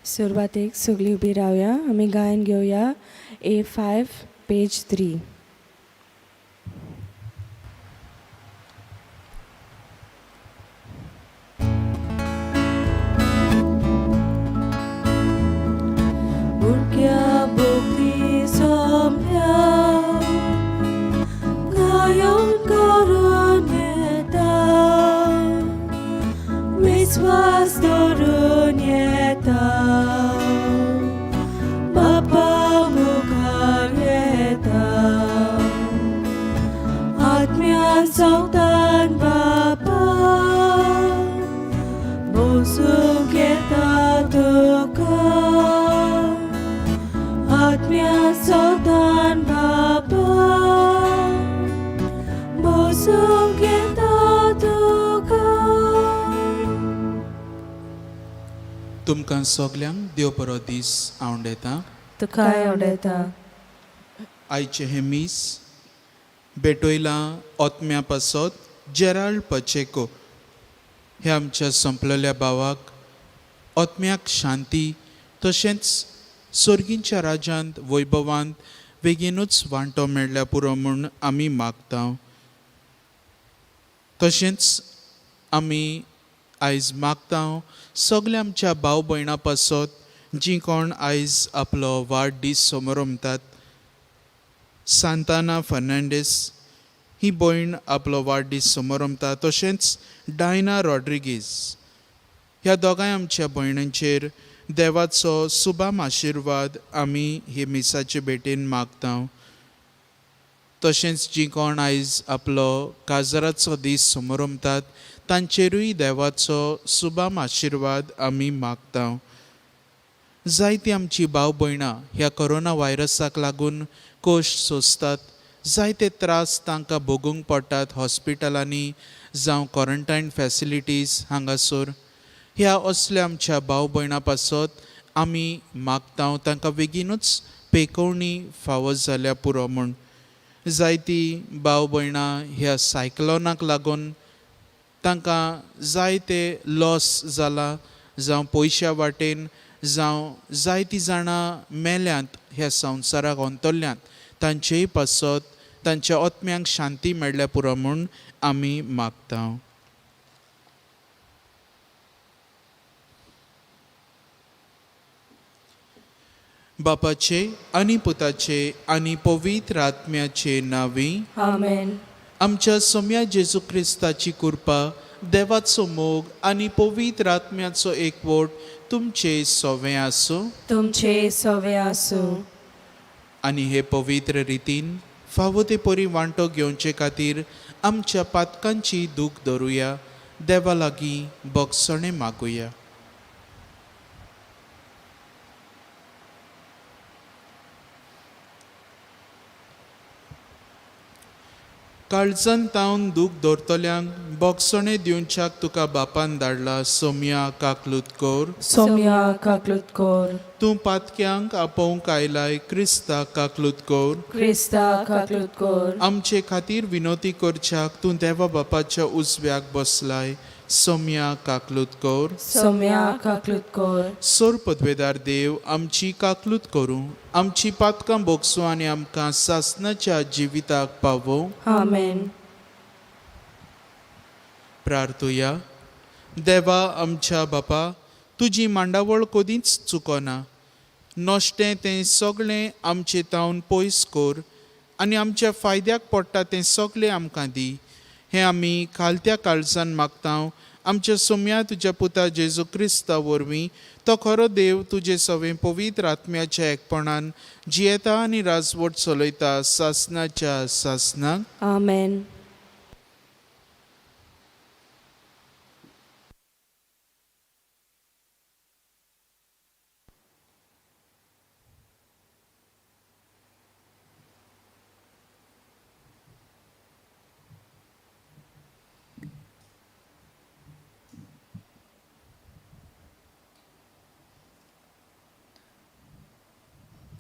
सुरुवातीक सगळी उभी रावया. आमी गायन घेवया A5 पेज 3. भुरग्या भोवती सोंप्या गायन करून येता, विश्वास दवरून येता, बापा मुखार येता, आत्म्या चवतान बापा बसूंक येता तुका, आत्म्या चवतान बापा बसूंक येता तुका. तुमकां सगल्यांक देव बरो दीस आवंडेता. तुकाय आवडटा. आयचे हे मीस बेटोयला ओतम्या पासत जेराल्ड पचेको हे आमच्या संपलेल्या भावाक ओतम्याक शांती तशेंच सर्गींच्या राज्यांत वैभवांत बेगीनूच वांटो मेळ्ळ्या पुरो म्हूण आमी मागता. तशेंच आमी आयज मागता सगल्या आमच्या भाव भयणां पासत जीं कोण आयज आपलो वाडदीस समोरमतात. सांताना फर्नांडीस ही भयण आपलो वाडदीस समोरमता. तशेंच डायना रॉड्रिगीज ह्या दोगांय आमच्या भयणींचेर देवाचो सुबाम आशिर्वाद आमी हे मिसाचे भेटेन मागता. तशेंच जीं कोण आयज आपलो काजराचो दीस समोरमतात तांचेरूय देवाचो सुबाम आशिर्वाद आमी मागता. जायतीं आमची भाव भयणां ह्या कोरोना व्हायरसाक लागून कोश्ट सोंसतात. जायते त्रास तांकां भोगूंक पडटात हॉस्पिटलांनी जावं क्वॉरंटायन फॅसिलिटीज हांगासर. ह्या असल्या आमच्या भाव भयणां पासत आमी मागता तांकां बेगीनूच पेकोवणी फावो जाल्या पुरो म्हूण. जायतीं भाव भयणां ह्या सायक्लोनाक लागून तांकां जायते लॉस जाला, जावं पयशा वाटेन जावं जायतीं जाणां मेल्यांत ह्या संवसाराक अंतरल्यांत. तांचेय पासत तांच्या ओतम्यांक शांती मेळ्ळ्या पुरो म्हूण आमी मागता. बापाचे आनी पुताचे आनी पवित्र आत्म्याचे नांवी आमेन. आमच्या सोम्या जेजू क्रिस्ताची कृपा, देवाचो मोग आनी पवित्र आत्म्याचो एकवट तुमचे सोवे आसूं. तुमचे सवे आसूं. आनी हे पवित्र रितीन फावो ते परी वांटो घेवचे खातीर आमच्या पातकांची दूख धरुया. देवा लागीं बोगसणे मागुया. काळजान तावन दूख धरतल्यांक बोगसणे दिवच्याक तुका बापान धाडला. सोम्या काकलूत सोम्या काकलूत कोर. तूं पातक्यांक आपोवंक आयलाय. क्रिस्ताक काकलूत क्रिस्ता काकलूत कोर. आमचे खातीर विनोती करच्याक तूं देवा बापाच्या उजव्याक बसलाय. सोम्या काकलूत सोम्या काकलूत कोर. सोर पदवेदार देव आमची काकलूत करूं, आमची पातकां बोगसूं आनी आमकां सासणाच्या जिविताक पावो. आमेन. प्रार्थुया. देवा आमच्या बापा, तुजी मांडावळ कदींच चुकोना. नोश्टें तें सगळें आमचे तावन पयस कोर आनी आमच्या फायद्याक पडटा तें सगळें आमकां दी. हें आमी खालत्या काळजान मागता आमच्या सोम्या तुज्या पुता जेजू क्रिस्ता वरवीं. तो खरो देव तुजे सवें पवित्र आत्म्याच्या एकपणान जियेता आनी राजवट चलयता सासणाच्या सासणाक. आमेन.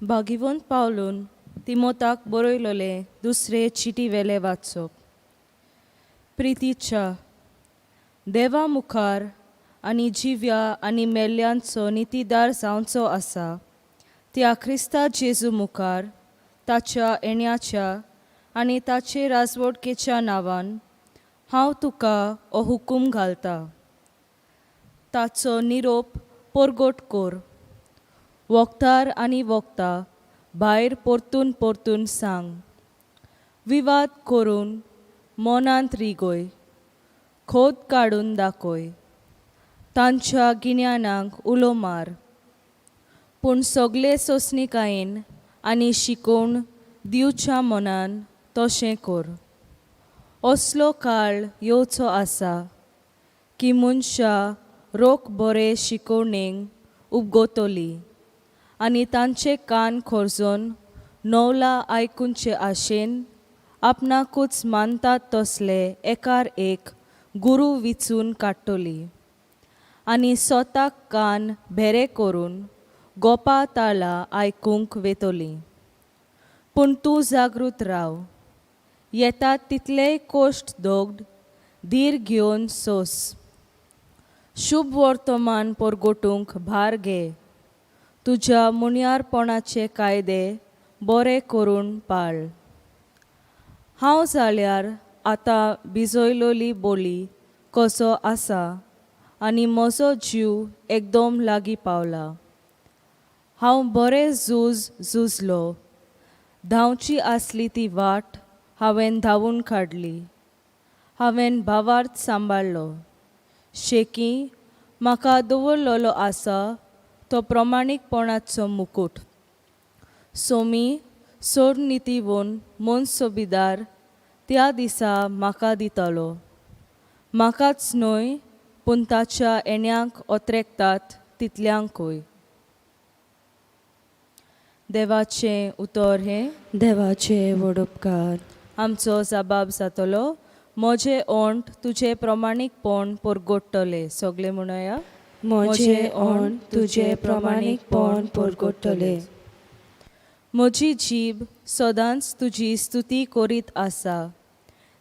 भागिवंत पावलून तिमोथाक बरयलोले दुसरे चिटी वेले वाचप. प्रितीच्या देवा मुखार आनी जिव्या आनी मेल्ल्यांचो नितीदार जावचो आसा त्या क्रिस्ता जेजू मुखार ताच्या येण्याच्या आनी ताचे राजवटकेच्या नांवान हांव तुका हो हुकूम घालता. ताचो निरोप परगट कोर. वखदार आनी वखदां भायर परतून परतून सांग. विवाद करून मनांत रिगोय. खोद काडून दाखय. तांच्या गिन्यानांक उलो मार. पूण सगळे सोंसणीकायेन आनी शिकोवन दिवच्या मनान तशें कर. असलो काळ येवचो आसा की मनशां रोख बरे शिकोवणेक उपगोतलीं आनी तांचे कान खोर्जोन नवला आयकूंचे आशेन आपणाकूच मानतात तसले एकार एक गुरू विचून काडटलीं आनी स्वताक कान भेरे करून गोपा ताळां आयकूंक वेतलीं. पूण तूं जागृत राव. येतात तितलेय कोश्ट दोगड धीर घेवन सोंस. शुभ वर्तमान परगटूंक भार घे. तुज्या मुनियारपणाचे कायदे बरे करून पाळ. हांव जाल्यार आतां भिजयलोली बोली कसो आसा आनी म्हजो जीव एकदम लागीं पावला. हांव बरें झुजलो. धांवची आसली ती वाट हांवें धांवून काडली. हांवें भावार्थ सांबाळ्ळो. शेकी म्हाका दवरलेलो आसा तो प्रमाणीकपणाचो मुकूट. सोमी सोडनितीवून मन सोबीदार त्या दिसा म्हाका दितलो. म्हाकाच न्हय पूण ताच्या येण्याक ओत्रेकतात तितल्यांकूय. देवाचें उतर हें. देवाचे व्हड उपकार. आमचो जबाब जातलो म्हजे ओंठ तुजे प्रमाणीकपण परगडटले. सगळे म्हणया. म्हजे ओंठ तुजे प्रमाणीकपण परगडटले. म्हजी जीब सदांच तुजी स्तुती करीत आसा.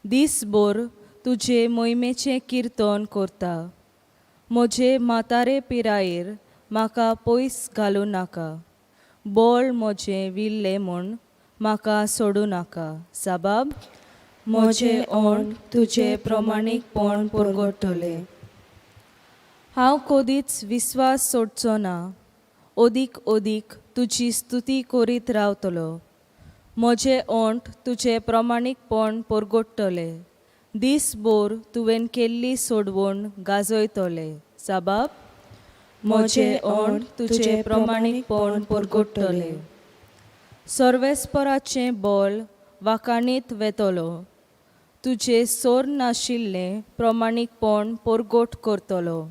दिसभर तुजे मोहिमेचें किर्तन करता. म्हजे म्हातारे पिरायेर म्हाका पयस घालूं नाका. बोळ म्हजें विल्लें म्हूण म्हाका सोडूं नाका. जबाब. म्हजे ओंठ तुजे प्रमाणीकपण परगडटले. हांव कदीच विस्वास सोडचो ना. ओदीक ओदीक तुजी स्तुती करीत रावतलो. म्हजे ओंठ तुजे प्रमाणीकपण परगडटले. दिसभर तुवें केल्ली सोडवण गाजयतले. जबाब. म्हजे ओंठ तुजे प्रमाणीकपण परगडटले. सर्वेस्पराचें बोल वाकाणीत वेतलो. तुजे सोर नाशिल्लें प्रमाणीकपण परगट करतलो.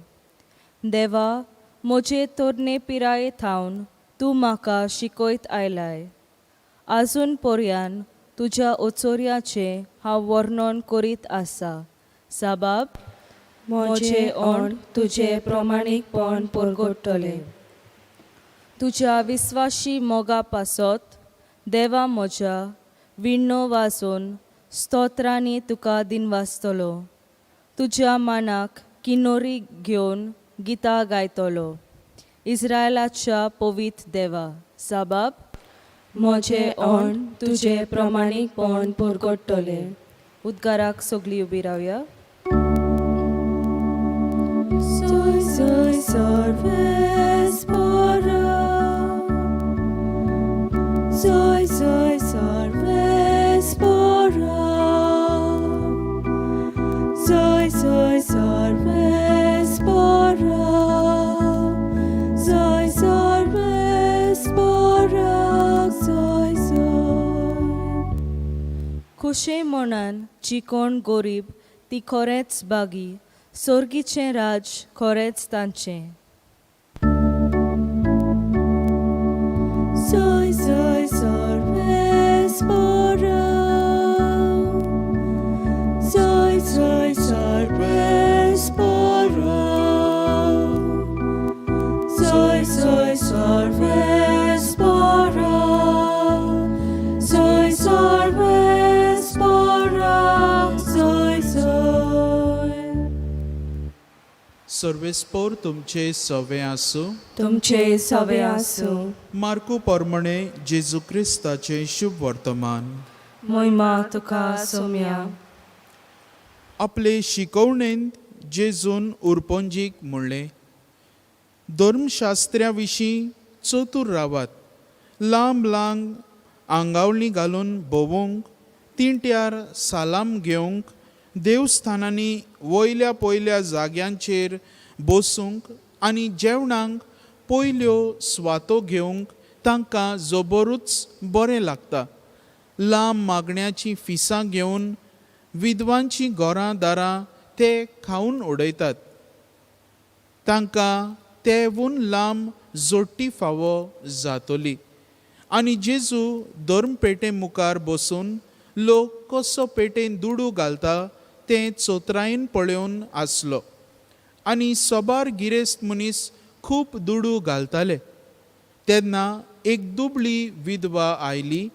देवा म्हजे तरणे पिराये थावन तूं म्हाका शिकयत आयलाय. आजून पर्यान तुज्या ओचोऱ्याचें हांव वर्णन करीत आसा. जबाब. म्हजे ओंठ तुजे प्रमाणीकपण परगडटले. तुज्या विस्वाशी मोगा पासत देवा म्हज्या विण्णो वाजोवन स्तोत्रांनी तुका दिनवासतलो. तुज्या मानाक किन्नोरी घेवन गितां गायतलो. इस्रायलाच्या पवित्र देवा. जबाब. म्हजे ओंठ तुजे प्रमाणीकपण परगडटले. उद्गाराक सगळीं उबी रावया. Soy, soy, sorvespora. Soy, soy, sorvespora. Soy, soy, sorvespora. Soy, sorvespora. Soy, soy. खुशे मनान जी कोण गोरीब ती खरेंच बागी. सोर्गीचें राज खरेंच तांचें. Soy, soy, sorvespora. Soy, soy, sorvespora. Soy, soy, sorvespora. सर्वेस्पोर तुमचे सवे आसूं. तुमचे सवे आसूं. मार्कू पोरमणे जेजू क्रिस्ताचे शुभ वर्तमान. मोहिमा तुका सोम्या. आपले शिकवणेंत जेजून उरपोंजीक म्हणलें, धर्मशास्त्र्या विशीं चतूर रावात. लांब लांब आंगावळी घालून भोवूंक, तिंट्यार सालाम घेवंक, देवस्थानांनी वयल्या पयल्या जाग्यांचेर बसूंक आनी जेवणाक पयल्यो स्वातो घेवंक तांकां जबरूच बरें लागता. लांब मागण्याची फिसां घेवन विधवांची घरां दारां ते खावन उडयतात. तांकां तेवून लांब जोडटी फावो जातली. आनी जेजू धर्मपेटे मुखार बसून लोक कसो पेटेन दुडू घालता तें चोत्रायेन पळोवन आसलो. आनी सोबार गिरेस्त मनीस खूब दुडू घालताले. तेन्ना एक दुबळी विधवा आयली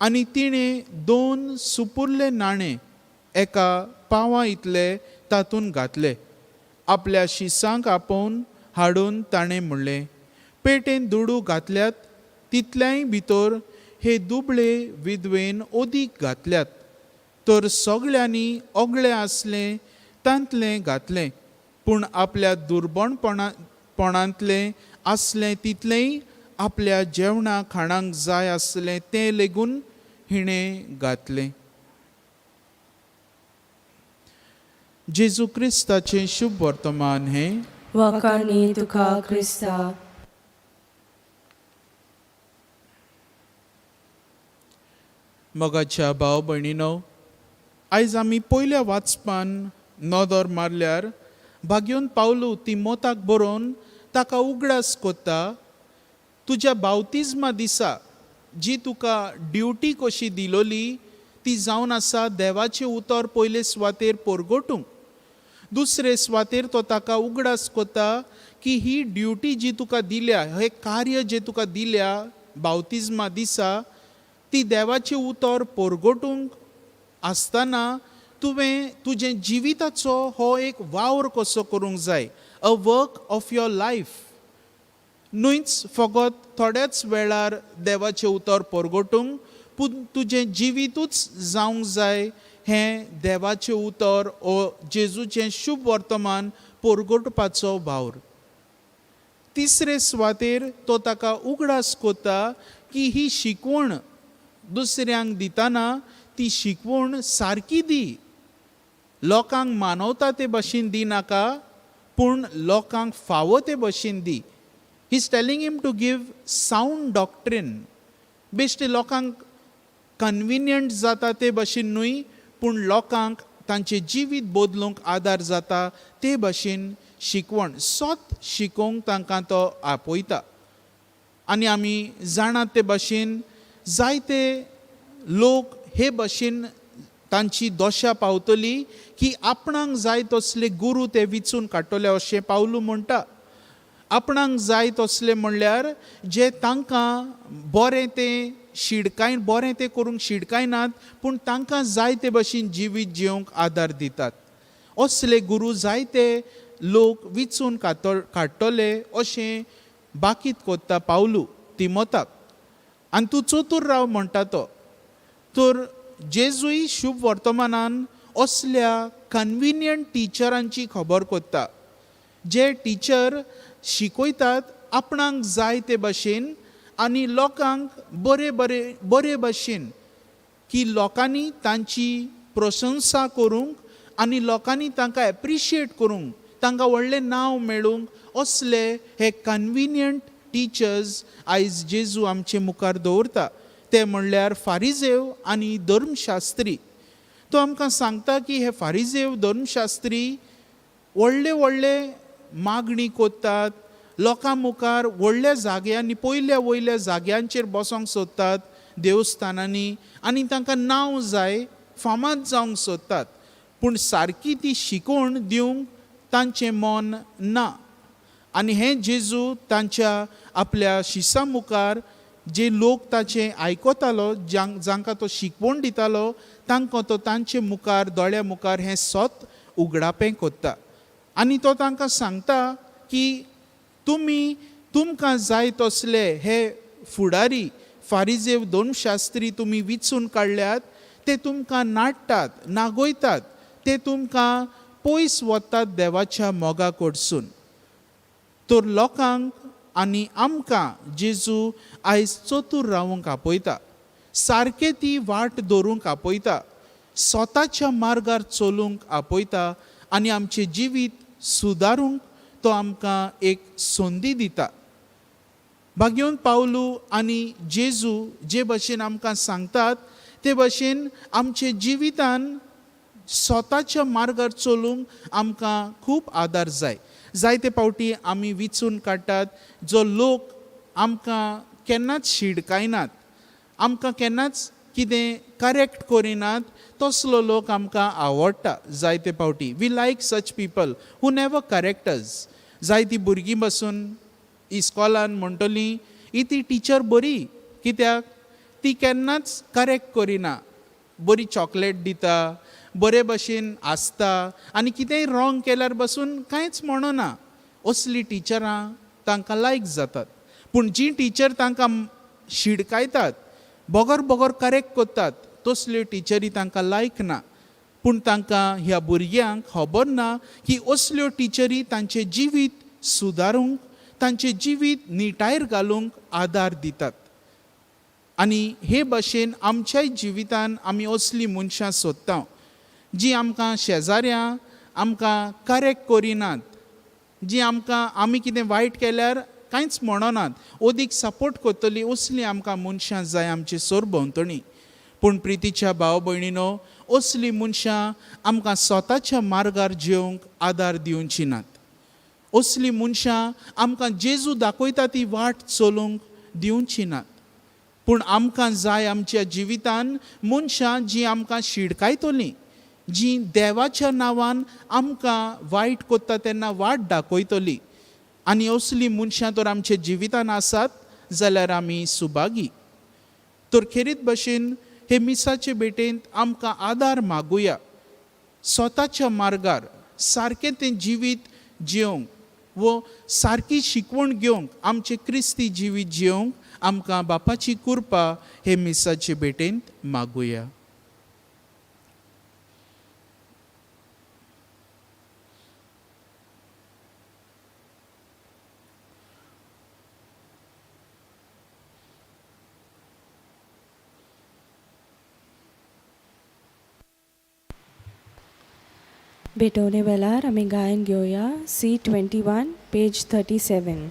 आनी तिणें 2 सुपुर्ले नाणे एका पावां इतले तातूंत घातले. आपल्या शिसांक आपोवन हाडून ताणें म्हणलें, पेटेन दुडू घातल्यात तितल्याय भितर हे दुबळे विधवेन ओदीक घातल्यात. तर सगळ्यांनी ओगळें आसलें तांतलें घातलें, पूण आपल्या दुर्बणपणांतलें आसलें तितलेंय आपल्या जेवणा खाणांक जाय आसलें तें लेगून हिणें घातलें. जेजू क्रिस्ताचें शुभ वर्तमान हें. वखाणी तुका क्रिस्ता. मोगाच्या भाव भयणीनो, आयज आमी पयल्या वाचपान नदर मारल्यार भाग्योन पावलू तिमोथाक बरोवन ताका उगडास कोत्ता, तुज्या बावतिजमा दिसा जी तुका ड्युटी कशी दिलोली ती जावन आसा देवाचें उतर पयले सुवातेर परगटूंक. दुसरे सुवातेर तो ताका उगडास कोत्ता की ही ड्युटी जी तुका दिल्या, हें कार्य जें तुका दिल्या बावतिजमा दिसा, ती देवाचें उतर परगटूंक आसतना तुवें तुजें जिविताचो हो एक वावर कसो करूंक जाय. A work of your life. न्हूच फकत थोड्याच वेळार देवाचें उतर परगटूंक, पूण तुजें जिवितूच जावंक जाय हें देवाचें उतर ओ जेजूचें शुभ वर्तमान परगटपाचो वावर. तिसरे सुवातेर तो ताका उगडास कोत्ता की ही शिकवण दुसऱ्यांक दितना ती शिकवण सारकी दी. लोकांक मानवता ते भाशेन दिनाका, पूण लोकांक फावो ते भाशेन दी. He is telling him to give sound doctrine. बेश्टे लोकांक कन्विनियंट जाता ते भाशेन न्हय, पूण लोकांक तांचें जिवीत बदलूंक आदार जाता ते भाशेन शिकवण सोत शिकोवंक तांकां तो आपयता. आनी आमी जाणात ते भाशेन जायते लोक हे भाशेन तांची दोशा पावतली की आपणाक जाय तसले गुरू ते विचून काडटले अशें पावलू म्हणटा. आपणाक जाय तसले म्हणल्यार जे तांकां बरें तें बरें तें करूंक शिडकायनात, पूण तांकां जाय ते भाशेन जिवीत जिवंक आदार दितात. असले गुरू जायते लोक विचून काडटले अशें बाकीत कोत्ता पावलू तिमोथाक. आनी तूं चतूर राव म्हणटा तो. तर जेजूय शुभ वर्तमानान असल्या कन्विनियंट टिचरांची खबर कोत्ता, जे टिचर शिकयतात आपणाक जाय ते भाशेन आनी लोकांक बरे भाशेन, की लोकांनी तांची प्रशंसा करूंक आनी लोकांनी तांकां एप्रिशिएट करूंक, तांकां व्हडलें नांव मेळूंक असले हे कन्विनियंट टिचर्स आयज जेजू आमचे मुखार दवरता. ते म्हणल्यार फारिजेव आनी धर्मशास्त्री. तो आमकां सांगता की हे फारिजेव धर्मशास्त्री व्हडले मागणी कोत्तात, लोकां मुखार व्हडल्या जाग्यांनी पयल्या वयल्या जाग्यांचेर बसोंक सोदतात देवस्थानांनी, आनी तांकां नांव जाय, फामाद जावंक सोदतात, पूण सारकी ती शिकवण दिवंक तांचें मन ना. आनी हें जेजू तांच्या आपल्या शिसां मुखार जे लोक ताचें आयकतालो, जांकां तो शिकवण दितालो, तांकां तो तांचे मुखार दोळ्या मुखार हें सोत उगडापें कोत्ता. आनी तो तांकां सांगता की तुमकां जाय तसले हे फुडारी फारिजेव दोन शास्त्री तुमी विचून काडल्यात, ते तुमकां नाडटात, नागोयतात, ते तुमकां पयस वतात देवाच्या मोगा कडसून. तर लोकांक आनी आमकां जेजू आयज चतूर रावूंक आपयता, सारके ती वाट धरूंक आपयता, स्वताच्या मार्गार चलूंक आपयता आनी आमचें जिवीत सुदारूंक तो आमकां एक संदी दिता. भाग्योन पावलू आनी जेजू जे भशेन आमकां सांगतात ते भशेन आमचे जिवितान स्वताच्या मार्गार चलूंक आमकां खूब आदार जाय. जायते फावटी आमी विचून काडटात जो लोक आमकां केन्नाच शिडकायनात, आमकां केन्नाच कितें करेक्ट करिनात, तसलो लोक आमकां आवडटा. जायते फावटी we like such people who never correct us. जायतीं भुरगीं बसून इस्कॉलान म्हणटलीं ही ती टिचर बरी, कित्याक ती केन्नाच करेक्ट करिना, बरी चॉकलेट दिता, बरे भशेन आसता आनी कितेंय रॉंग केल्यार बसून कांयच म्हणना. असली टिचरां तांकां लायक जातात. पूण जी टिचर तांकां शिडकायतात, बोगोर बोगोर करेक्ट करतात, तसल्यो टिचरी तांकां लायक ना. पूण तांकां ह्या भुरग्यांक खबर ना की असल्यो टिचरी तांचें जिवीत सुदारूंक, तांचें जिवीत निटायेर घालूंक आदार दितात. आनी हे भशेन आमच्याय जिवितान आमी असलीं मनशां सोदता जीं आमकां शेजाऱ्यां आमकां करेक्ट करिनात, जीं आमी कितें वायट केल्यार कांयच म्हणनात, ओदीक सपोर्ट करतलीं, असलीं आमकां मनशां जाय आमचे सरभोंवतणी. पूण प्रितीच्या भाव भयणीनो, असलीं मनशां आमकां स्वताच्या मार्गार जिवंक आदार दिवची नात. असलीं मनशां आमकां जेजू दाखयता ती वाट चलूंक दिवची नात. पूण आमकां जाय आमच्या जिवितान मनशां जीं आमकां शिडकायतलीं, जीं देवाच्या नांवान आमकां वायट करता तेन्ना वाट दाखयतलीं. आनी असलीं मनशां तर आमच्या जिवितान आसात जाल्यार आमी सुभागी. तर खेरीत भशेन हे मिसाचे भेटेंत आमकां आदार मागुया. स्वताच्या मार्गार सारकें तें जिवीत जिवंक वो सारकी शिकवण घेवंक, आमचें क्रिस्ती जिवीत जिवंक आमकां बापाची कृपा हे मिसाचे भेटेंत मागुया. भेटवणे वेळार आमी गायन घेवया C21 पेज 37.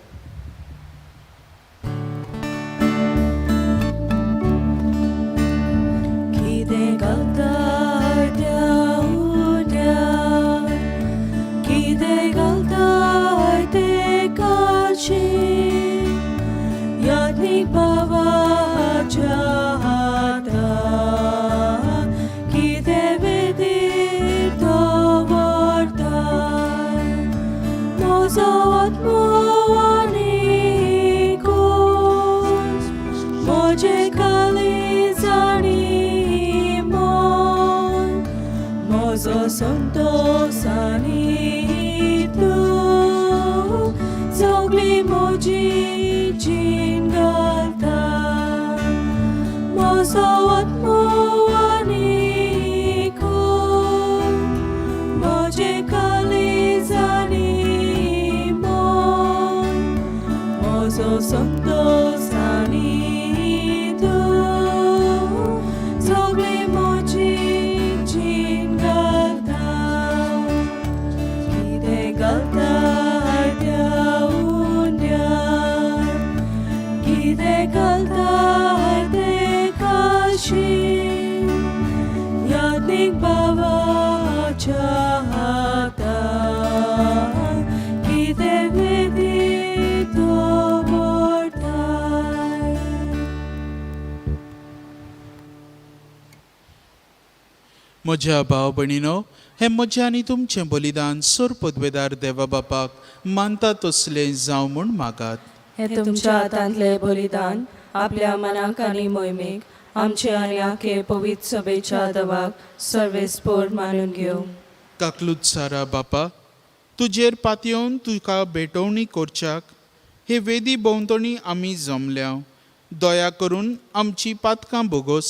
कितें घालताय त्या उद्यार, कितें घालताय ते काळजी, याज्ञिक भावाच्या हातान कितें वेदीर दवरताय. म्हजो आत्मो आनी खोस, म्हजे काळीजाणी मन, म्हजो संतोष आनी तूं सगळी म्हजी जीण घालता. म्हजो आत्मो आनी खोस, म्हजे काळीजाणी मन, म्हजो संतोष आनी तूं सगळी म्हजी जीण घालता. कितें घालताय त्या उंड्यार, कितें घालताय ते काळशीन, याज्ञिक भावाच्या हातान कितें वेदीर दवरताय. म्हज्या भाव भयणीनो, हें म्हजें आनी तुमचें बलिदान सोर पदवेदार देवा बापाक मानता तसलें जावं म्हूण मागात. हे तुमच्या हातांतले बलिदान आपल्या मनाक आनी मोहिमेक आमचे आनी आखे पवित्र सभेच्या दवाक सर्वेस्पोर मानून घेवं. काकलूत सारा बापा, तुजेर पातयेवन तुका भेटवणी करच्याक हे वेदी भोंवतणी आमी जमल्या. दया करून आमची पातकां बोगोस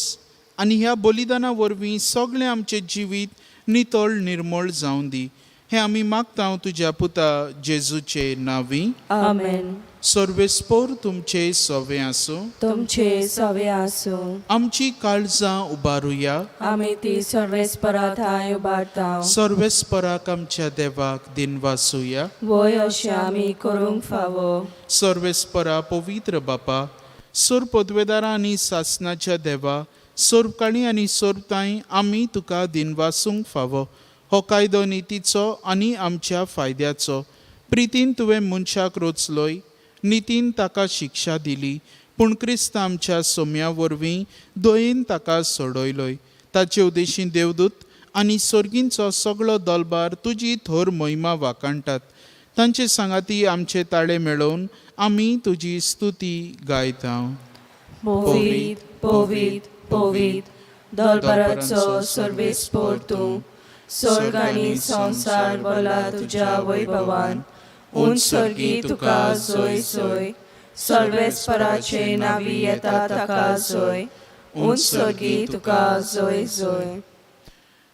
आनी ह्या बलिदाना वरवीं सगळें आमचें जिवीत नितळ निर्मळ जावं दी. हें आमी मागता तुज्या पुता जेजूचे नांवी. आमेन. सर्वेस्पोर तुमचे सवे आसूं. तुमचे सवे आसूं. आमची काळजां उबारुया. आमी ती सर्वेस्परा थंय उबारता. सर्वेस्पराक आमच्या देवाक दिनवासुया. वय अशें आमी करूंक फावो. सर्वेस्परा पवित्र बापा, सोर पदवेदारां आनी सासणाच्या देवा, सोरकाळी आनी सोरताय आमी तुका दिनवासूंक फावो. हो कायदो नितीचो आनी आमच्या फायद्याचो. प्रितीन तुवें मनशाक रोचलोय, नितीन ताका शिक्षा दिली, पूण क्रिस्त आमच्या सोम्या वरवीं दयेन ताका सोडयलोय. ताचे उदेशीं देवदूत आनी सर्गींचो सगळो दलबार तुजी थोर महिमा वाकाणटात. तांचे सांगाती आमचे ताळे मेळोवन आमी तुजी स्तुती गायता. पोवीत पोवीत पोवीत दलबराचो सर्वेस्पोर तूं. स्वर्ग आनी संवसार भला तुज्या वैभवान. उंच सर्गी तुका जोय जोय. सर्वेस्पराचे नावी येता ताका जोय. उंच सर्गी तुका जोय जोय.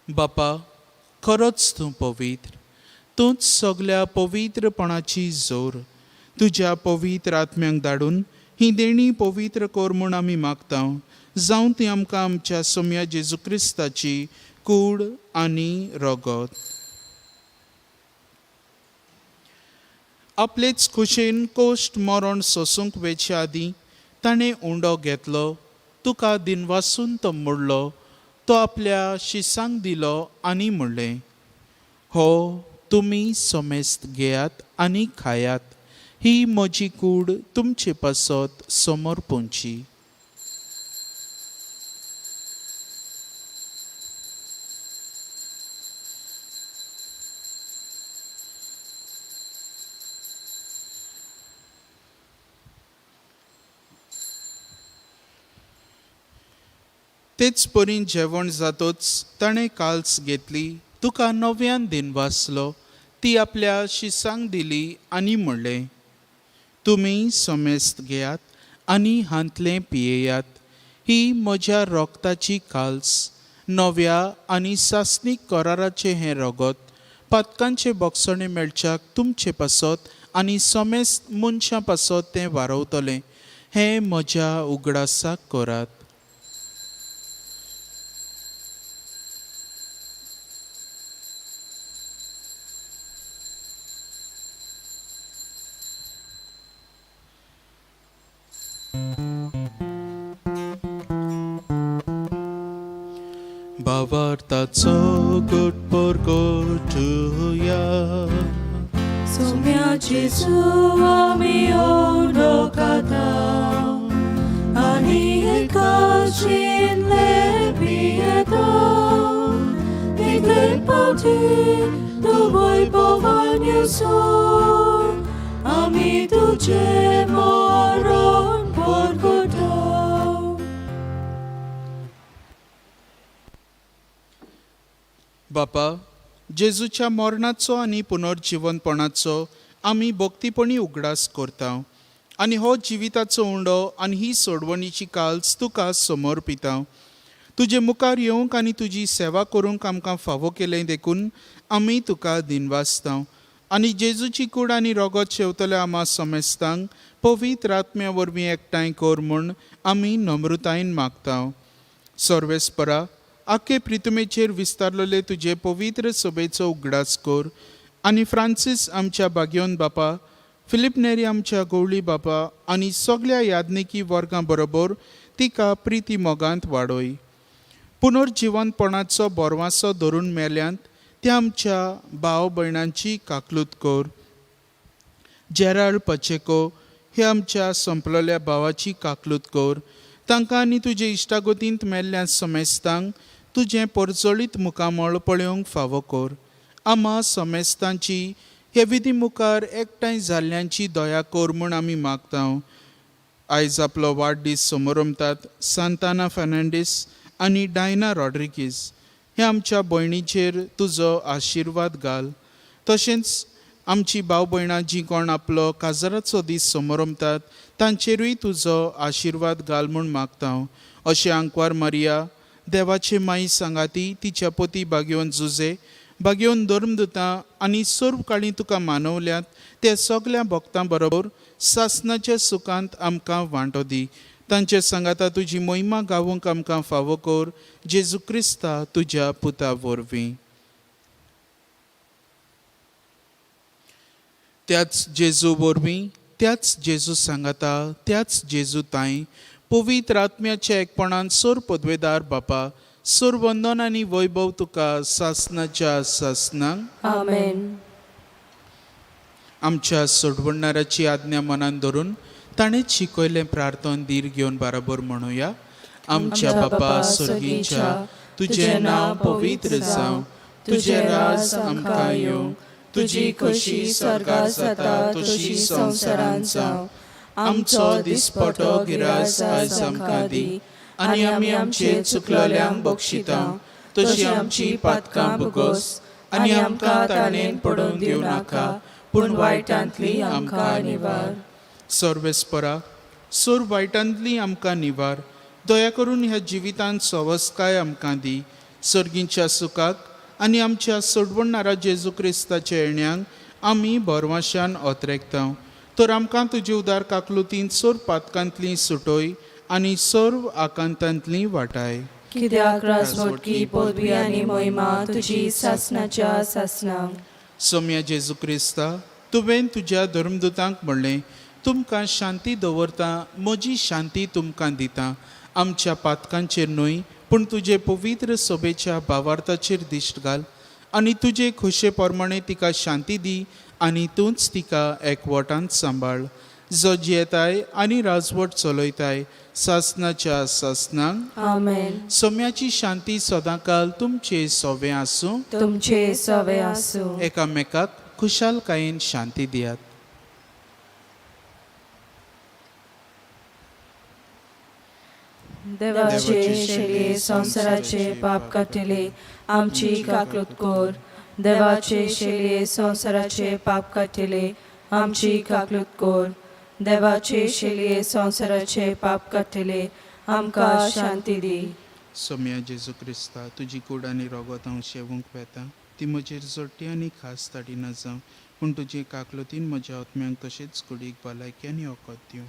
बापा, खरोच तूं पवित्र. तूंच सगळ्या पवित्रपणाची जोर. तुज्या पवित्र आत्म्यांक धाडून ही देणी पवित्र कोर म्हूण आमी मागता. जावं ती आमकां आमच्या सोम्या जेजू क्रिस्ताची कूड आनी रगत. आपलेच खुशेन कोश्ट मरण सोसूंक वेचे आदीं ताणें उंडो घेतलो. तुका दिनवासून तो मोडलो. तो आपल्या शिसांक दिलो आनी म्हणलें, हो तुमी सोमेस्त घेयात आनी खायात. ही म्हजी कूड तुमचे पासत समोर पोंची. तेच परीन जेवण जातोच ताणें काल्स घेतली. तुका नव्यान दिनवासलो. ती आपल्या शिसांक दिली आनी म्हणलें, तुमी सोमेस्त घेयात आनी हांतलें पियेयात. ही म्हज्या रोगताची काल्स, नव्या आनी सासणीक कराराचें हें रगत. पातकांचे बोगसणे मेळच्याक तुमचे पासत आनी सोमेस्त मनशां पासत तें वारवतलें. हें म्हज्या उगडासाक करात. भावार्थाचो घोटपोर घोटुया. सोम्या जेजू आमी ओंडो खाता आनी एकाचेन पियेता. निगले पावटी तूं वैभवान येसो. आमी तुजें मरण परगटा. बापा, जेजूच्या मरणाचो आनी पुनर्जिवनपणाचो आमी भक्तीपणी उगडास करता आनी हो जिविताचो उंडो आनी ही सोडवणीची काल्स तुका समर्पिता. तुजे मुखार येवंक आनी तुजी सेवा करूंक आमकां फावो केलें देखून आमी तुका दिनवासता. आनी जेजूची कूड आनी रगत शेवतल्या आमा समेस्तांक पवित्र आत्म्या वरवीं एकठांय कर म्हूण आमी नम्रतायेन मागता. सर्वेस्परा, आख्खे प्रितमेचेर विस्तारलेले तुजे पवित्र सभेचो उगडास कर आनी फ्रांसीस आमच्या बागयोन बापा, फिलीप नेरी आमच्या गवळी बापा आनी सगळ्या यादनिकी वर्गां बरोबर तिका प्रिती मोगांत वाडय. पुनर्जिवनपणाचो बोरवांसो धरून मेल्यांत त्या आमच्या भाव भयणांची काकलूत कर. जेराल्ड पचेको हे आमच्या संपलेल्या भावाची काकलूत कर. तांकां आनी तुजे इश्टागतींत मेल्ल्या समेस्तांक तुजें परजळीत मुखामळ पळोवंक फावो कर. आमा समेस्तांची हे विधी मुखार एकठांय जाल्ल्यांची दया कर म्हूण आमी मागता. आयज आपलो वाडदीस समारंभात सांताना फेर्नांडीस आनी डायना रॉड्रिगीज हे आमच्या भयणीचेर तुजो आशिर्वाद घाल. तशेंच आमची भाव भयणां जी कोण आपलो काजराचो दीस समोरमतात तांचेरूय तुजो आशिर्वाद घाल म्हूण मागता हांव. अशें आंकवार मारिया देवाचे माई सांगाती तिच्या पोती बागेवन जुजे बागेवन धर्मदुतां आनी सर्व काळी तुका मानवल्यात त्या सगळ्या भक्तां बरोबर सासणाच्या सुखांत आमकां वांटो दी. तांचे सांगाता तुजी मोहिमा गावूंक आमकां फावो कर. जेजू क्रिस्ता तुज्या पुता वरवीं. त्याच जेजू वरवीं त्याच जेजू सांगाता त्याच जेजू ताई पवित्र आत्म्याच्या एकपणान सोर पदवेदार बापा सोर वंदन आनी वैभव तुका सासणाच्या सासणांक. आमेन. आमच्या सोडवणाऱ्याची आज्ञा मनान धरून ताणेच शिकयलें प्रार्थन धीर घेवन बराबर म्हणुया. आमच्या बापा सर्गीच्या तुझें नांव पवित्र जावं. तुझें राज आमकां येवं. तुजी कशी स्वर्गार जाता तशी संवसारांत जावं. आमचो दिसपटो गिरास आयज आमकां दी आनी आमी आमचे चुकलोल्यांक बक्षिता तशी आमची पातकां भुगोस आनी आमकां ताणेन पडून दिवं नाका पूण वायटांतली आमकां निवार. सर्वेस्परा सोर वायटांतली आमकां निवार. दया करून ह्या जिवितांत सवस्काय आमकां दी. सर्गींच्या सुखाक आनी आमच्या सोडवणारा जेजू क्रिस्ताच्या येण्याक आमी भरवशान ओतरेकता. तर आमकां तुजे उदार काकलुतीन सोर पातकांतली सुटोय आनी सर्व आकांतांतली वाटाय. कित्याक राजवटकी पदवी आनी मोहिमा तुजी सासणाच्या सासणांक. सोम्या जेजू क्रिस्ता तुवें तुज्या धर्मदुतांक म्हणलें तुमकां शांती दवरता म्हजी शांती तुमकां दिता. आमच्या पातकांचेर न्हय पूण तुजे पवित्र सोबेच्या भावार्थाचेर दिश्ट घाल आनी तुजे खोशे प्रमाणे तिका शांती दी आनी तूंच तिका एकवटांत सांबाळ. जो जियेताय आनी राजवट चलयताय सासणाच्या सासणांक. आमेन. सोम्याची शांती सदांकाल तुमचे सोबे आसूं. तुमचे सवे आसूं. एकामेकाक खुशालकायेन शांती दियात. देवाचे शेळये संसाराचे पाप काटिले आमची काकलूत कोर. देवाचे शेळये संसाराचे पाप काटिले आमची काकलूत कोर. देवाचे शेळये संसाराचे पाप काटिले आमकां शांती दी. सोम्या जेजू क्रिस्ता तुजी कूड आनी रोगोत हांव शेवूंक वेता. ती म्हजेर जोडटी आनी खास ताडी न जावं पूण तुजे काकलुतीन म्हज्या आत्म्यांक तशेंच कुडीक भलायकी आनी ओकोत दिवं.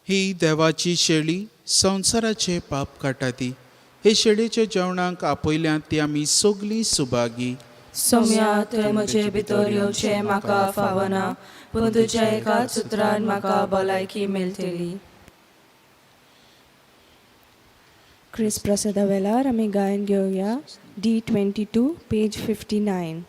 ही देवाची शेळी संवसाराचे पाप काटाती. हे शेळयेच्या जेवणाक आपयल्यांत ती आमी सगलीं सुभागी. सोम्या तुवें म्हजे भितर येवचें म्हाका फावना पूण तुज्या एकाच उतरान म्हाका भलायकी मेळटली. क्रिस प्रसादा वेळार आमी गायन घेवया D22 पेज 59.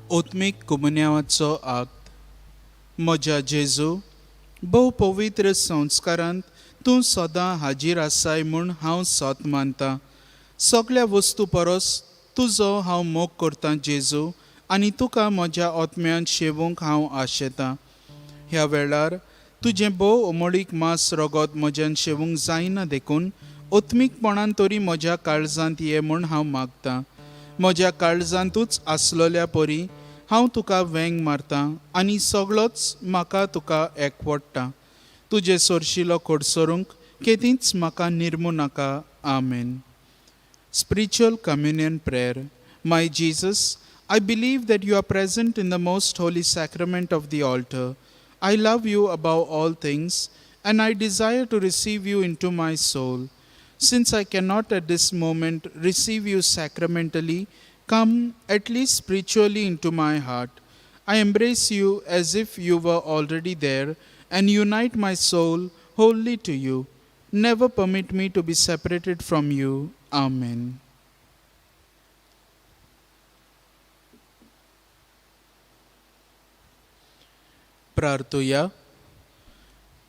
ओत्मीक कुमन्यावाचो आक्त. म्हज्या जेजू, भोव पवित्र संस्कारांत तूं सदां हाजीर आसाय म्हूण हांव सोत मानतां. सगळ्या वस्तू परस तुजो हांव मोग करतां जेजू, आनी तुका म्हज्या ओतम्यान शेवूंक हांव आशेतां. ह्या वेळार तुजें भोव उमळीक मास रगत म्हज्यान शेवूंक जायना देखून ओत्मीकपणान तरी म्हज्या काळजांत ये म्हूण हांव मागतां. म्हज्या काळजांतूच आसलोल्या परी हांव तुका वेंग मारतां आनी सगळोच म्हाका तुका एकवटटा. तुजे सोरशिलो खोडसरूंक केदींच म्हाका निर्मू नाका. आमेन. Spiritual Communion Prayer. My Jesus, I believe that you are present in the most holy sacrament of the altar. I love you above all things, and I desire to receive you into my soul. Since I cannot at this moment receive you sacramentally, come at least spiritually into my heart. I embrace you as if you were already there, and unite my soul wholly to you. Never permit me to be separated from you. Amen. प्रार्थुया.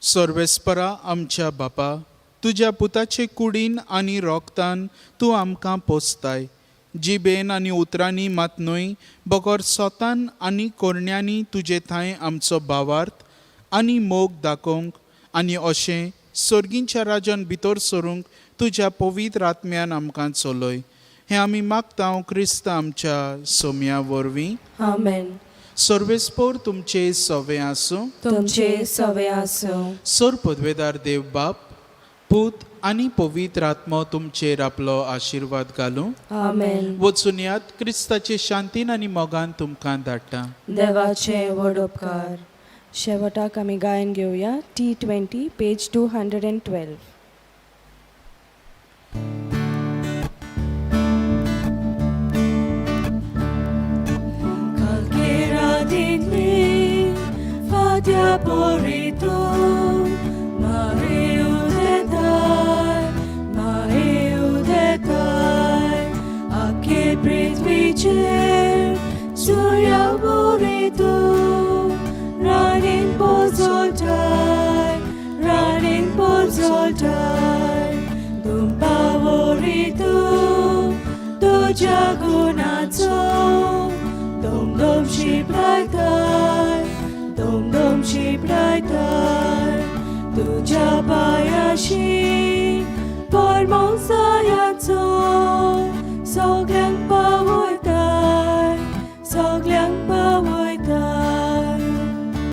सर्वेस्परा आमच्या बापा, तुज्या पुताचे कुडीन आनी रोगतान तूं आमकां पोसताय. जिबेन आनी उतरांनी मात न्हय, बगर सोतान आनी कोरण्यांनी तुजे थंय आमचो भावार्थ आनी मोग दाखोवंक आनी अशें सर्गींच्या राज्यान भितर सरूंक तुज्या पवित्र आत्म्यान आमकां चलय. हें आमी मागतां क्रिस्त आमच्या सोम्या वरवीं. आमेन. सर्वेस्पोर तुमचे सवे आसूं. तुमचे सवे आसूं. सर पदवेदार देव बाप, पूत आनी पवित्र आत्मो तुमचेर आपलो आशिर्वाद घालूं. आमेन. वचून यात क्रिस्ताचे शांतीन आनी मोगान तुमकां धाडटा. देवाचे व्हड उपकार. शेवटाक आमी गायन घेवया T20 page 212. Fatia porito, Mario de dai, Ake Pritvicher, Surya porito, running Pozoltai, Dumpa porito, Doja Gunazo, Dom Shibraitai, Dom Shibraitai, Tuja Payashi,